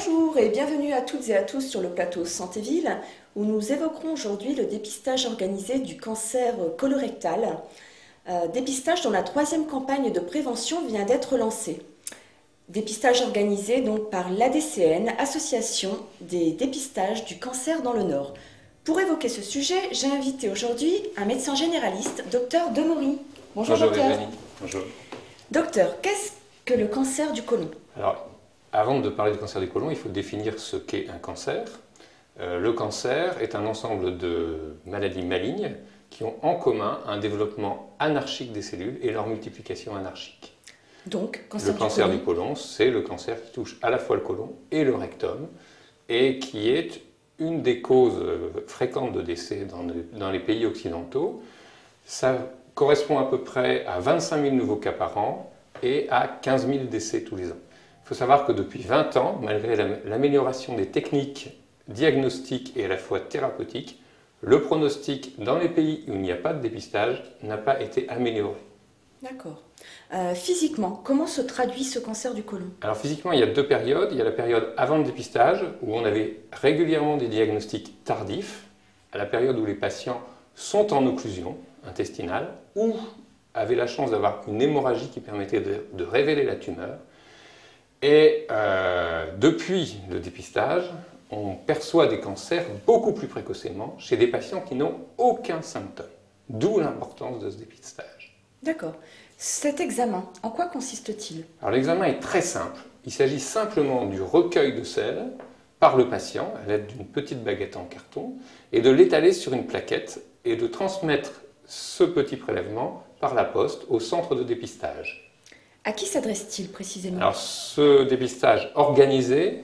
Bonjour et bienvenue à toutes et à tous sur le plateau Santé-Ville où nous évoquerons aujourd'hui le dépistage organisé du cancer colorectal, dépistage dont la 3e campagne de prévention vient d'être lancée. Dépistage organisé donc par l'ADCN, Association des dépistages du cancer dans le Nord. Pour évoquer ce sujet, j'ai invité aujourd'hui un médecin généraliste, Dr Demory. Bonjour docteur. Bonjour. Bonjour. Docteur, qu'est-ce que le cancer du côlon? Alors, avant de parler du cancer du côlon, il faut définir ce qu'est un cancer. Le cancer est un ensemble de maladies malignes qui ont en commun un développement anarchique des cellules et leur multiplication anarchique. Donc, le cancer du côlon, c'est le cancer qui touche à la fois le côlon et le rectum et qui est une des causes fréquentes de décès dans les pays occidentaux. Ça correspond à peu près à 25 000 nouveaux cas par an et à 15 000 décès tous les ans. Il faut savoir que depuis 20 ans, malgré l'amélioration des techniques diagnostiques et à la fois thérapeutiques, le pronostic dans les pays où il n'y a pas de dépistage n'a pas été amélioré. D'accord. Physiquement, comment se traduit ce cancer du côlon? Alors physiquement, il y a deux périodes. Il y a la période avant le dépistage, où on avait régulièrement des diagnostics tardifs, à la période où les patients sont en occlusion intestinale, ou avaient la chance d'avoir une hémorragie qui permettait de révéler la tumeur. Et depuis le dépistage, on perçoit des cancers beaucoup plus précocement chez des patients qui n'ont aucun symptôme. D'où l'importance de ce dépistage. D'accord. Cet examen, en quoi consiste-t-il? Alors l'examen est très simple. Il s'agit simplement du recueil de sel par le patient à l'aide d'une petite baguette en carton et de l'étaler sur une plaquette et de transmettre ce petit prélèvement par la poste au centre de dépistage. À qui s'adresse-t-il précisément? Alors, ce dépistage organisé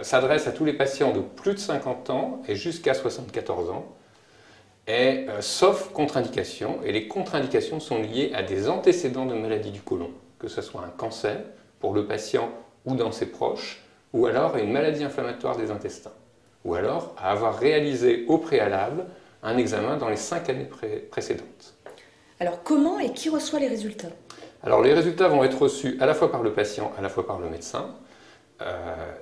s'adresse à tous les patients de plus de 50 ans et jusqu'à 74 ans, sauf contre-indication. Et les contre-indications sont liées à des antécédents de maladie du côlon, que ce soit un cancer pour le patient ou dans ses proches, ou alors une maladie inflammatoire des intestins, ou alors à avoir réalisé au préalable un examen dans les 5 années précédentes. Alors, comment et qui reçoit les résultats? Alors les résultats vont être reçus à la fois par le patient, à la fois par le médecin,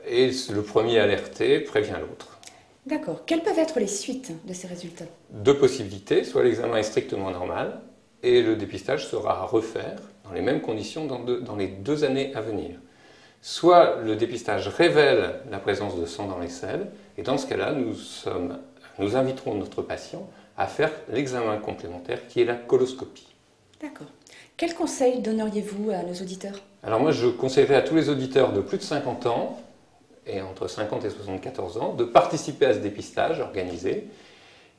et le premier alerté prévient l'autre. D'accord. Quelles peuvent être les suites de ces résultats? Deux possibilités, soit l'examen est strictement normal, et le dépistage sera à refaire dans les mêmes conditions dans les 2 années à venir. Soit le dépistage révèle la présence de sang dans les selles, et dans ce cas-là, nous inviterons notre patient à faire l'examen complémentaire qui est la coloscopie. D'accord. Quels conseils donneriez-vous à nos auditeurs? Alors moi, je conseillerais à tous les auditeurs de plus de 50 ans, et entre 50 et 74 ans, de participer à ce dépistage organisé,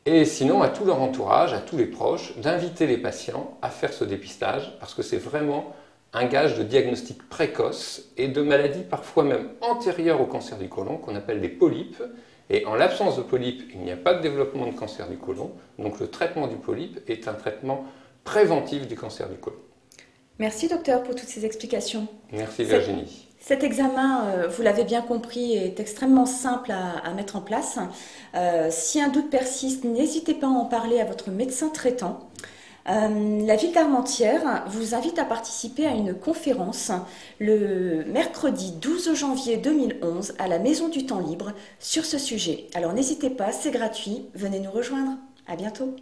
et sinon à tout leur entourage, à tous les proches, d'inviter les patients à faire ce dépistage, parce que c'est vraiment un gage de diagnostic précoce et de maladies parfois même antérieures au cancer du côlon, qu'on appelle les polypes. Et en l'absence de polypes, il n'y a pas de développement de cancer du côlon, donc le traitement du polype est un traitement préventif du cancer du côlon. Merci docteur pour toutes ces explications. Merci Virginie. Cet examen, vous l'avez bien compris, est extrêmement simple à mettre en place. Si un doute persiste, n'hésitez pas à en parler à votre médecin traitant. La ville d'Armentières vous invite à participer à une conférence le mercredi 12 janvier 2011 à la Maison du Temps Libre sur ce sujet. Alors n'hésitez pas, c'est gratuit, venez nous rejoindre. À bientôt.